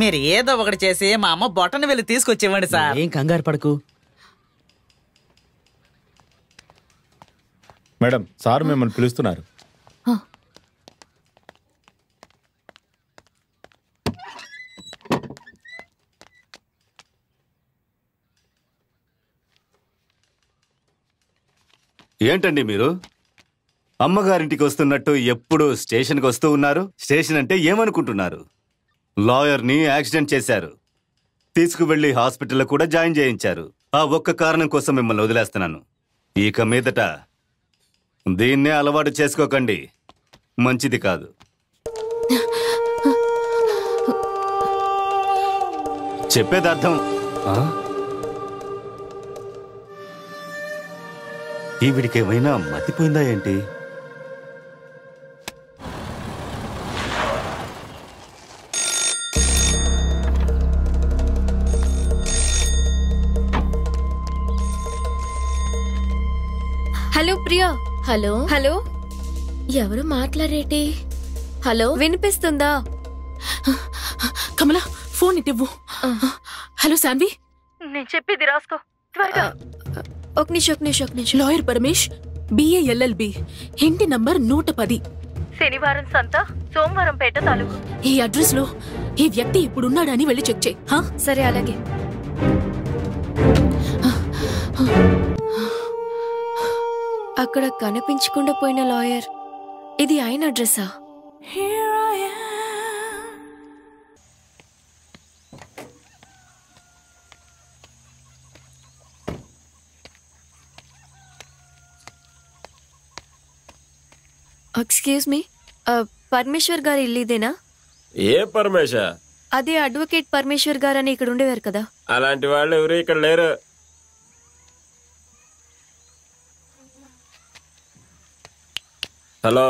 మీరు ఏదో ఒకటి చేసి మా అమ్మ బొట్టను వెళ్ళి తీసుకొచ్చివ్వండి సార్. ఏం కంగారు పడకు. మేడం, సార్ మిమ్మల్ని పిలుస్తున్నారు. ఏంటండి మీరు అమ్మగారింటికి వస్తున్నట్టు ఎప్పుడు స్టేషన్కి వస్తూ ఉన్నారు? స్టేషన్ అంటే ఏమనుకుంటున్నారు? లాయర్ని యాక్సిడెంట్ చేశారు, తీసుకువెళ్ళి హాస్పిటల్లో కూడా జాయిన్ చేయించారు. ఆ ఒక్క కారణం కోసం మిమ్మల్ని వదిలేస్తున్నాను. ఇక మీదట దీన్నే అలవాటు చేసుకోకండి, మంచిది కాదు. చెప్పేది అర్థం. ఈవిడికేమైనా మతిపోయిందా ఏంటి? హలో ప్రియా. హలో హలో, ఎవరు మాట్లాడేటి? హలో, వినిపిస్తుందా? కమలా, ఫోన్ ఇవ్వు. హలో శాన్వి, నేను చెప్పేది రాసుకో త్వరగా. ఒక నిమిషం. లాయర్ పరమేష్, BALLB, ఇంటి నంబర్ 110, శనివారం సంత, సోమవారం పేట తాలూకు. ఈ అడ్రస్ లో ఈ వ్యక్తి ఇప్పుడున్నాడా అని వెళ్ళి చెక్ చేయి. సరే, అలాగే. అక్కడ కనిపించకుండా పోయిన లాయర్, ఇది ఆయన అడ్రస్సా? ఎక్స్క్యూజ్ మీ, పరమేశ్వర్ గారు ఇల్లు ఇదేనా? ఏ పరమేశ్వర్? అదే అడ్వకేట్ పరమేశ్వర్ గారు అని ఇక్కడ ఉండేవారు కదా. అలాంటి వాళ్ళు ఎవరు ఇక్కడ లేరు. హలో,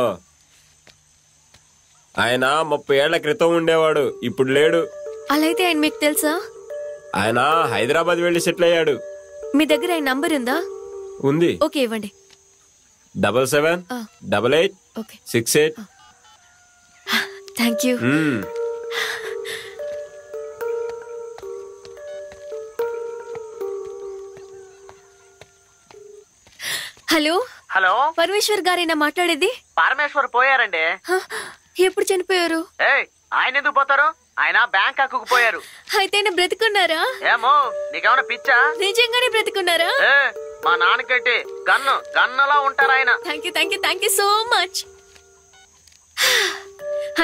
ఆయన 30 ఏళ్ల క్రితం ఉండేవాడు, ఇప్పుడు లేడు. అలా అయితే ఆయన మీకు తెలుసా? ఆయన హైదరాబాద్ వెళ్లి సెటిల్ అయ్యాడు. మీ దగ్గర ఆయన నంబర్ ఉందా? ఉంది. ఓకే, ఇవ్వండి. 778868. Thank you. Hello hello, Parameshwar గారేనా మాట్లాడేది? పరమేశ్వర్ పోయారండి. ఎప్పుడు చనిపోయారు? ఆయన ఎందుకు పోతారు? ఆయన బ్యాంకాక్ పోయారు. అయితే బ్రతికున్నారా? ఏమో, నీకేమైనా పిచ్చా? నిజంగానే బ్రతికున్నారా? మా నాన్నకైతే గన్నలా ఉంటారు ఆయన. Thank you so much.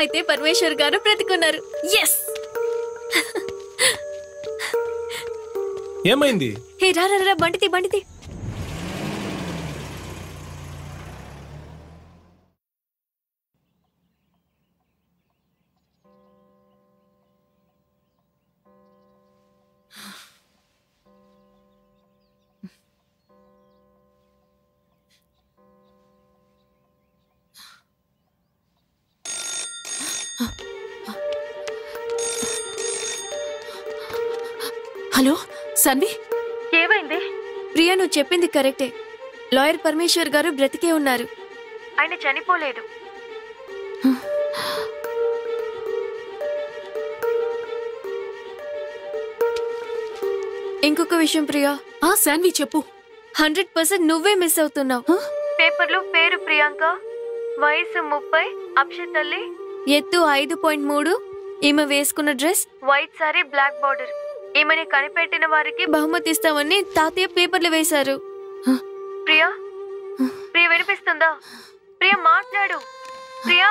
అయితే పరమేశ్వర్ గారు బ్రతికున్నారు. ఎస్. ఏమైంది? హే రా, బండితి. హలో శాన్వి, ఏమైంది? ప్రియా, నువ్వు చెప్పింది కరెక్టే. లాయర్ పరమేశ్వర్ గారు బ్రతికే ఉన్నారు, ఆయన చనిపోలేదు. ఇంకొక విషయం ప్రియా. శాన్వి చెప్పు. 100% నువ్వే మిస్ అవుతున్నావు. పేపర్లో పేరు ప్రియాంక, వయసు 30, అక్షతల్లి, ఎత్తు 5.3, ఈమె వేసుకున్న dress white sari, black border. ఈమెని కనిపెట్టిన వారికి బహుమతి ఇస్తామని తాతయ్య పేపర్లు వేశారు. ప్రియా, వినిపిస్తుందా? ప్రియా, మాట్లాడు. ప్రియా.